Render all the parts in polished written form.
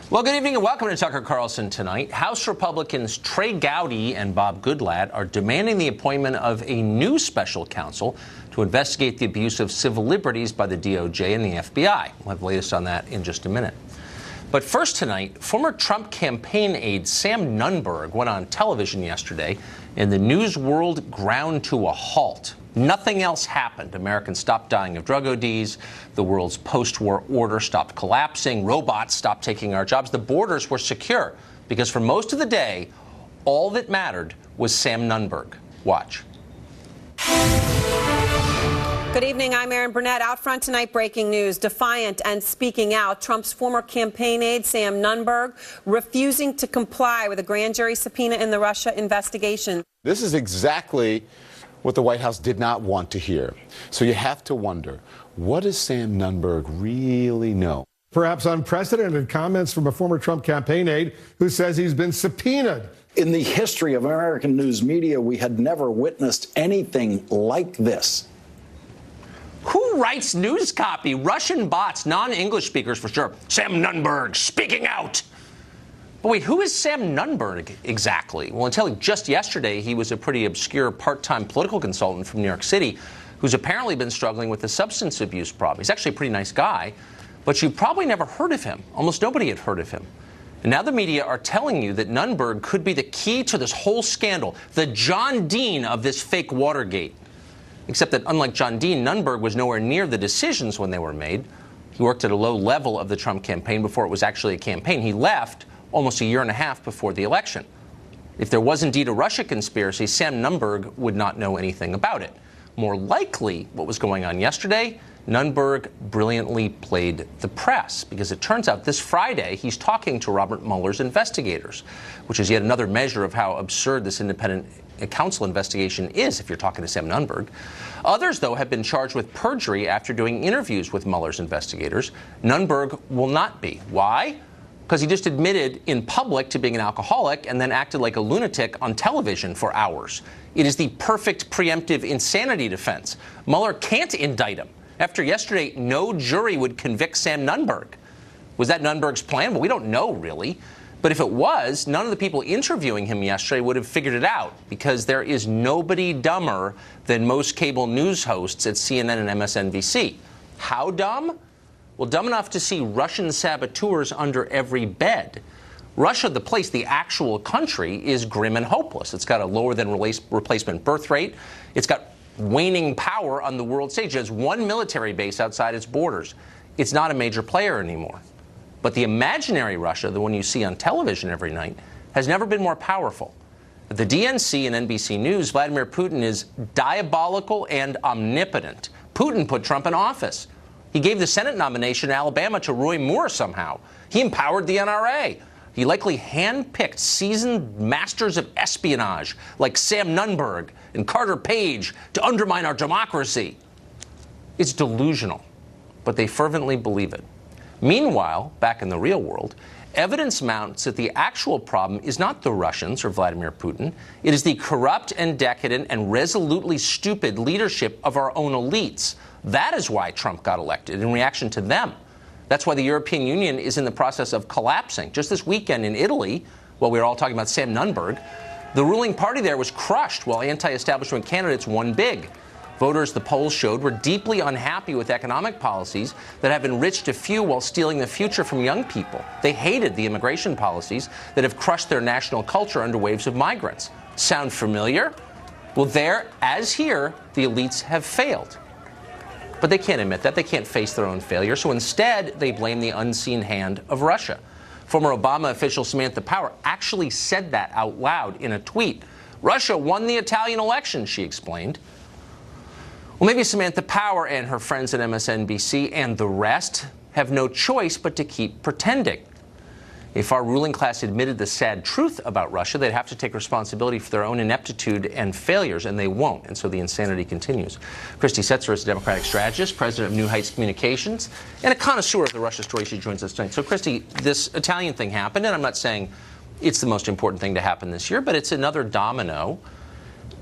Well, good evening and welcome to Tucker Carlson tonight. House Republicans Trey Gowdy and Bob Goodlatte are demanding the appointment of a new special counsel to investigate the abuse of civil liberties by the DOJ and the FBI. We'll have the latest on that in just a minute. But first tonight, former Trump campaign aide Sam Nunberg went on television yesterday and the news world ground to a halt. Nothing else happened. Americans stopped dying of drug ODs. The world's post-war order stopped collapsing. Robots stopped taking our jobs. The borders were secure because for most of the day, all that mattered was Sam Nunberg. Watch. Good evening. I'm Erin Burnett. Out front tonight, breaking news. Defiant and speaking out, Trump's former campaign aide, Sam Nunberg, refusing to comply with a grand jury subpoena in the Russia investigation. This is exactly what the White House did not want to hear. So you have to wonder, what does Sam Nunberg really know? Perhaps unprecedented comments from a former Trump campaign aide who says he's been subpoenaed. In the history of American news media, we had never witnessed anything like this. Who writes news copy? Russian bots, non-English speakers for sure. Sam Nunberg speaking out. But wait, who is Sam Nunberg exactly? Well, until just yesterday, he was a pretty obscure part-time political consultant from New York City who's apparently been struggling with a substance abuse problem. He's actually a pretty nice guy, but you've probably never heard of him. Almost nobody had heard of him. And now the media are telling you that Nunberg could be the key to this whole scandal, the John Dean of this fake Watergate. Except that unlike John Dean, Nunberg was nowhere near the decisions when they were made. He worked at a low level of the Trump campaign before it was actually a campaign. He left almost a year and a half before the election. If there was indeed a Russia conspiracy, Sam Nunberg would not know anything about it. More likely, what was going on yesterday, Nunberg brilliantly played the press, because it turns out this Friday he's talking to Robert Mueller's investigators, which is yet another measure of how absurd this independent counsel investigation is if you're talking to Sam Nunberg. Others, though, have been charged with perjury after doing interviews with Mueller's investigators. Nunberg will not be. Why? Because he just admitted in public to being an alcoholic and then acted like a lunatic on television for hours. It is the perfect preemptive insanity defense. Mueller can't indict him. After yesterday, no jury would convict Sam Nunberg. Was that Nunberg's plan? Well, we don't know, really. But if it was, none of the people interviewing him yesterday would have figured it out, because there is nobody dumber than most cable news hosts at CNN and MSNBC. How dumb? Well, dumb enough to see Russian saboteurs under every bed. Russia, the place, the actual country, is grim and hopeless. It's got a lower than replacement birth rate. It's got waning power on the world stage. It has one military base outside its borders. It's not a major player anymore. But the imaginary Russia, the one you see on television every night, has never been more powerful. At the DNC and NBC News, Vladimir Putin is diabolical and omnipotent. Putin put Trump in office. He gave the Senate nomination in Alabama to Roy Moore somehow. He empowered the NRA. He likely handpicked seasoned masters of espionage like Sam Nunberg and Carter Page to undermine our democracy. It's delusional, but they fervently believe it. Meanwhile, back in the real world, evidence mounts that the actual problem is not the Russians or Vladimir Putin. It is the corrupt and decadent and resolutely stupid leadership of our own elites. That is why Trump got elected, in reaction to them. That's why the European Union is in the process of collapsing. Just this weekend in Italy, while we were all talking about Sam Nunberg, the ruling party there was crushed while anti-establishment candidates won big. Voters, the polls showed, were deeply unhappy with economic policies that have enriched a few while stealing the future from young people. They hated the immigration policies that have crushed their national culture under waves of migrants. Sound familiar? Well, there, as here, the elites have failed. But they can't admit that. They can't face their own failure. So instead, they blame the unseen hand of Russia. Former Obama official Samantha Power actually said that out loud in a tweet. Russia won the Italian election, she explained. Well, maybe Samantha Power and her friends at MSNBC and the rest have no choice but to keep pretending. If our ruling class admitted the sad truth about Russia, they'd have to take responsibility for their own ineptitude and failures, and they won't, and so the insanity continues. Christy Setzer is a Democratic strategist, president of New Heights Communications, and a connoisseur of the Russia story. She joins us tonight. So, Christy, this Italian thing happened, and I'm not saying it's the most important thing to happen this year, but it's another domino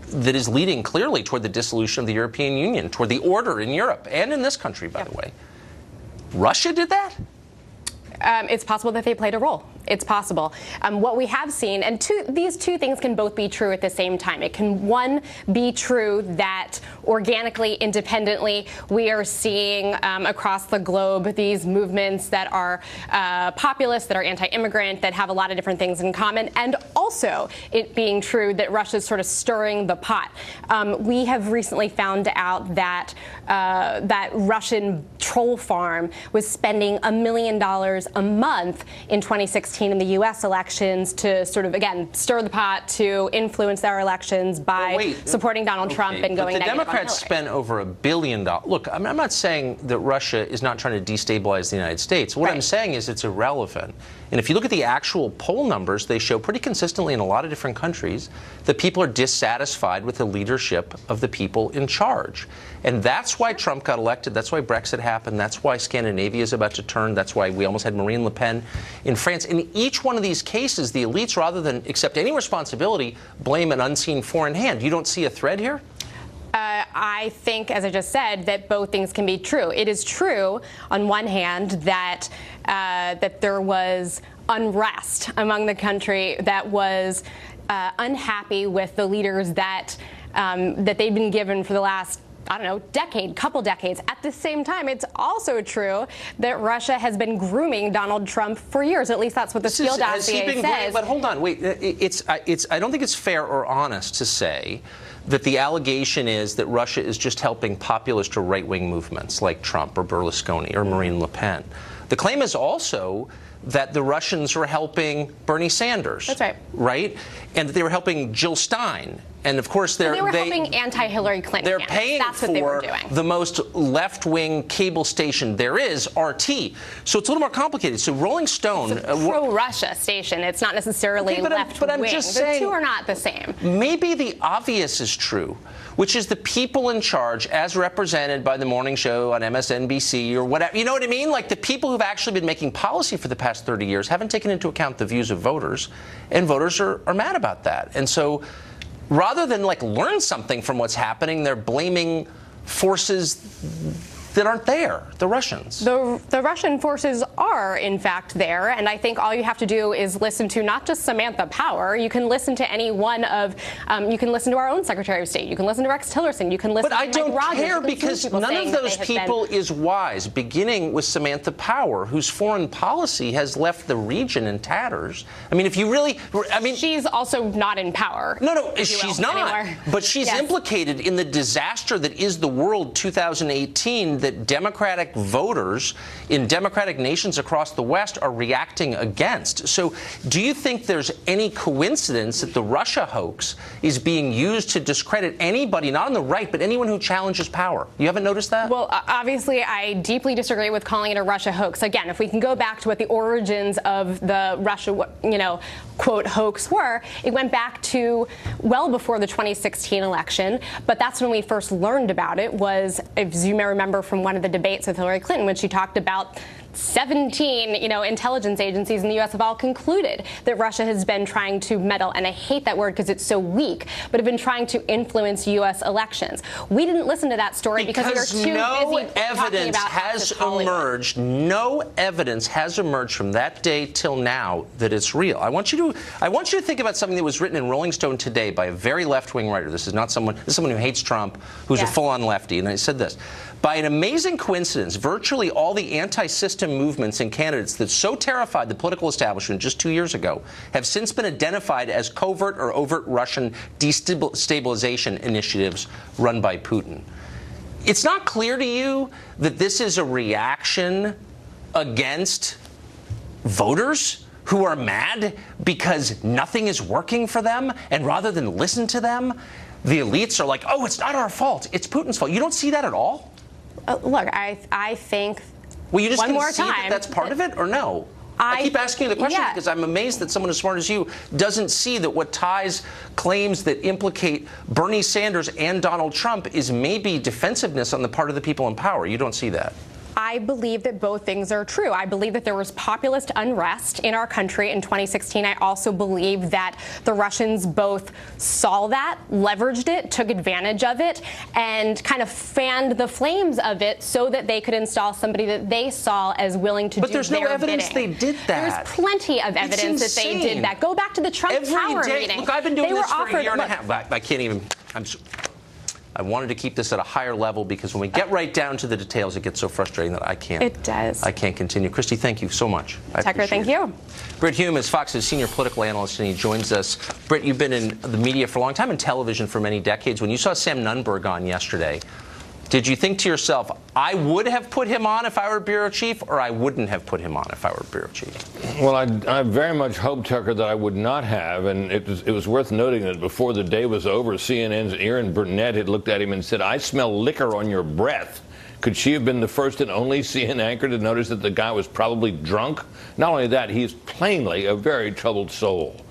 that is leading clearly toward the dissolution of the European Union, toward the order in Europe, and in this country, by the way. Russia did that? It's possible that they played a role. It's possible. What we have seen, and these two things can both be true at the same time. It can, one, be true that organically, independently, we are seeing across the globe these movements that are populist, that are anti-immigrant, that have a lot of different things in common, and also it being true that Russia's sort of stirring the pot. We have recently found out that that Russian troll farm was spending $1 million a month in 2016 in the U.S. elections to sort of, again, stir the pot, to influence their elections by supporting Donald Trump and going negative on Hillary. The Democrats spent over $1 billion. Look, I'm not saying that Russia is not trying to destabilize the United States. What I'm saying is it's irrelevant. And if you look at the actual poll numbers, they show pretty consistently in a lot of different countries that people are dissatisfied with the leadership of the people in charge. And that's why Trump got elected. That's why Brexit happened. That's why Scandinavia is about to turn. That's why we almost had Marine Le Pen in France. In each one of these cases, the elites, rather than accept any responsibility, blame an unseen foreign hand. You don't see a thread here? I think, as I just said, that both things can be true. It is true, on one hand, that that there was unrest among the country that was unhappy with the leaders that that they'd been given for the last, I don't know, couple decades. At the same time, it's also true that Russia has been grooming Donald Trump for years. At least that's what the Steele dossier says. But hold on, wait. I don't think it's fair or honest to say that the allegation is that Russia is just helping populist or right-wing movements like Trump or Berlusconi or Marine Le Pen. The claim is also that the Russians were helping Bernie Sanders. That's right. Right? And that they were helping Jill Stein. And of course, they were helping anti-Hillary Clinton. They're paying That's what they were doing. The most left-wing cable station there is, RT. So it's a little more complicated. So Rolling Stone, it's a pro-Russia station. It's not necessarily left-wing. But I'm just saying, the two are not the same. Maybe the obvious is true, which is the people in charge, as represented by the morning show on MSNBC or whatever. You know what I mean? Like the people who've actually been making policy for the past 30 years haven't taken into account the views of voters, and voters are mad about that. And so, rather than like learn something from what's happening, they're blaming forces that aren't there, the Russians. The Russian forces are, in fact, there, and I think all you have to do is listen to not just Samantha Power. You can listen to any one of, you can listen to our own Secretary of State. You can listen to Rex Tillerson. You can listen to Mike Rogers. But I don't care because none of those people is wise, beginning with Samantha Power, whose foreign policy has left the region in tatters. I mean, if you really, I mean, she's also not in power. No, she's not. Anymore. But she's implicated in the disaster that is the world 2018 that Democratic voters in democratic nations across the West are reacting against. So do you think there's any coincidence that the Russia hoax is being used to discredit anybody, not on the right, but anyone who challenges power? You haven't noticed that? Well, obviously, I deeply disagree with calling it a Russia hoax. Again, if we can go back to what the origins of the Russia, quote, hoax were, it went back to well before the 2016 election. But that's when we first learned about it, was, as you may remember from one of the debates with Hillary Clinton, when she talked about 17, intelligence agencies in the U.S. have all concluded that Russia has been trying to meddle, and I hate that word because it's so weak, but have been trying to influence U.S. elections. We didn't listen to that story because we were too busy talking about emerged. No evidence has emerged from that day till now that it's real. I want you to think about something that was written in Rolling Stone today by a very left-wing writer. This is someone who hates Trump, who's a full-on lefty, and I said this. By an amazing coincidence, virtually all the anti-system movements and candidates that so terrified the political establishment just 2 years ago have since been identified as covert or overt Russian destabilization initiatives run by Putin. It's not clear to you that this is a reaction against voters who are mad because nothing is working for them, and rather than listen to them, the elites are like, oh, it's not our fault, it's Putin's fault. You don't see that at all? Look, I think. Well, you just one more time that that's part of it, or no? I keep asking you the question because I'm amazed that someone as smart as you doesn't see that what ties claims that implicate Bernie Sanders and Donald Trump is maybe defensiveness on the part of the people in power. You don't see that. I believe that both things are true. I believe that there was populist unrest in our country in 2016. I also believe that the Russians both saw that, leveraged it, took advantage of it, and kind of fanned the flames of it so that they could install somebody that they saw as willing to do their bidding. But there's no evidence they did that. There's plenty of evidence that they did that. Go back to the Trump Tower meeting. Look, I've been doing this for a year and a half. I can't even. I wanted to keep this at a higher level because when we get right down to the details, it gets so frustrating that I can't. It does. I can't continue. Christy, thank you so much. Tucker, thank you. Britt Hume is Fox's senior political analyst, and he joins us. Britt, you've been in the media for a long time, in television for many decades. When you saw Sam Nunberg on yesterday, did you think to yourself, I would have put him on if I were bureau chief, or I wouldn't have put him on if I were bureau chief? Well, I very much hoped, Tucker, that I would not have, and it was worth noting that before the day was over, CNN's Erin Burnett had looked at him and said, I smell liquor on your breath. Could she have been the first and only CNN anchor to notice that the guy was probably drunk? Not only that, he's plainly a very troubled soul.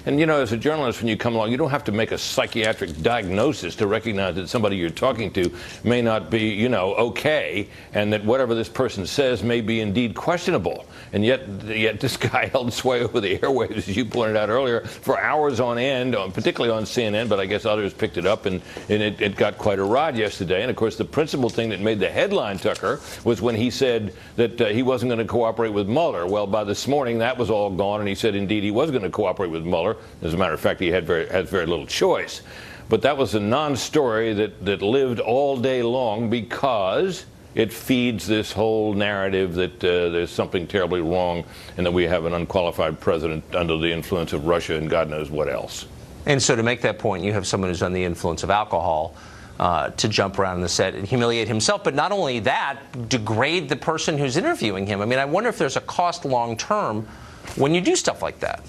And, you know, as a journalist, when you come along, you don't have to make a psychiatric diagnosis to recognize that somebody you're talking to may not be, you know, okay, and that whatever this person says may be indeed questionable. And yet this guy held sway over the airwaves, as you pointed out earlier, for hours on end, particularly on CNN, but I guess others picked it up, and it got quite a rod yesterday. And, of course, the principal thing that made the headline, Tucker, was when he said that he wasn't going to cooperate with Mueller. Well, by this morning, that was all gone, and he said, indeed, he was going to cooperate with Mueller. As a matter of fact, he has very little choice. But that was a non-story that lived all day long because it feeds this whole narrative that there's something terribly wrong and that we have an unqualified president under the influence of Russia and God knows what else. And so to make that point, you have someone who's under the influence of alcohol to jump around in the set and humiliate himself, but not only that, degrade the person who's interviewing him. I mean, I wonder if there's a cost long-term when you do stuff like that.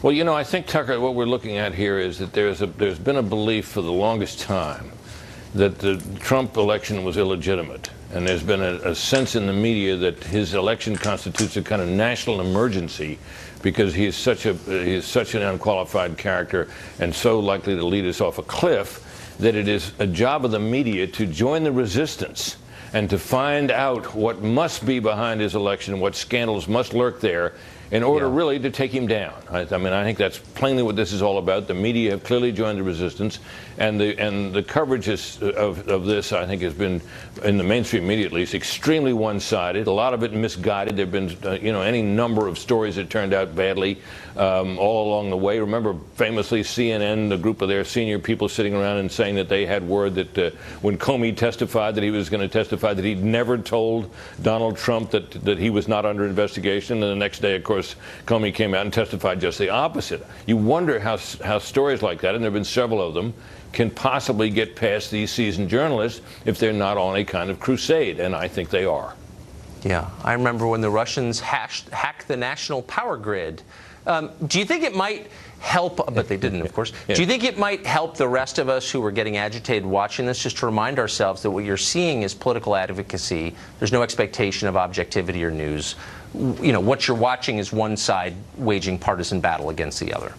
Well, you know, I think, Tucker, what we're looking at here is that there's been a belief for the longest time that the Trump election was illegitimate. And there's been a sense in the media that his election constitutes a kind of national emergency because he's such an unqualified character and so likely to lead us off a cliff that it is a job of the media to join the resistance and to find out what must be behind his election, what scandals must lurk there, in order really to take him down. I mean, I think that's plainly what this is all about. The media have clearly joined the resistance, and the coverage of this, I think, has been, in the mainstream media at least, extremely one-sided. A lot of it misguided. There have been, any number of stories that turned out badly all along the way. Remember, famously, CNN, the group of their senior people sitting around and saying that they had word that when Comey testified that he was going to testify, that he'd never told Donald Trump that he was not under investigation, and the next day, of course, Comey came out and testified just the opposite. You wonder how stories like that, and there have been several of them, can possibly get past these seasoned journalists if they're not on a kind of crusade, and I think they are. Yeah, I remember when the Russians hacked the national power grid. Do you think it might help, but they didn't, of course. Yeah. Do you think it might help the rest of us who were getting agitated watching this just to remind ourselves that what you're seeing is political advocacy? There's no expectation of objectivity or news. You know, what you're watching is one side waging partisan battle against the other.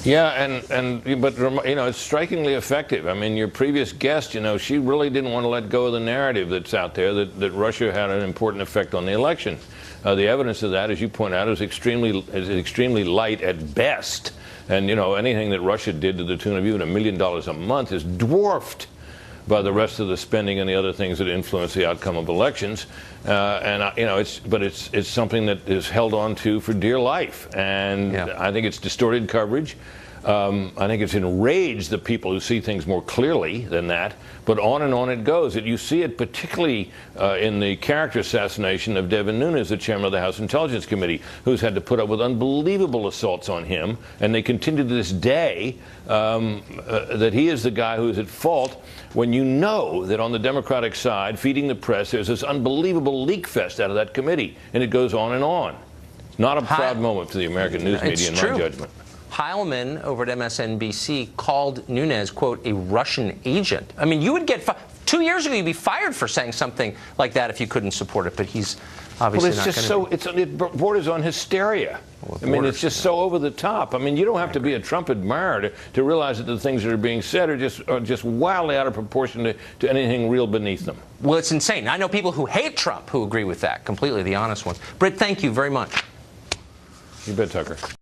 Yeah, but it's strikingly effective. I mean, your previous guest, she really didn't want to let go of the narrative that's out there that Russia had an important effect on the election. The evidence of that, as you point out, is extremely light at best. And anything that Russia did to the tune of even $1 million a month is dwarfed by the rest of the spending and the other things that influence the outcome of elections. It's something that is held on to for dear life. And I think it's distorted coverage. I think it's enraged the people who see things more clearly than that. But on and on it goes. You see it particularly in the character assassination of Devin Nunes, the chairman of the House Intelligence Committee, who's had to put up with unbelievable assaults on him. And they continue to this day that he is the guy who is at fault, when you know that on the Democratic side, feeding the press, there's this unbelievable leak fest out of that committee. And it goes on and on. It's not a proud moment for the American news media, in my judgment. Heilman over at MSNBC called Nunes, quote, a Russian agent. I mean, you would get 2 years ago, you'd be fired for saying something like that if you couldn't support it. But he's obviously well, it's not just going to so it borders on hysteria. Well, I mean, it's just so over the top. I mean, you don't have to be a Trump admirer to realize that the things that are being said are just wildly out of proportion to anything real beneath them. Well, it's insane. I know people who hate Trump who agree with that completely, the honest ones. Britt, thank you very much. You bet, Tucker.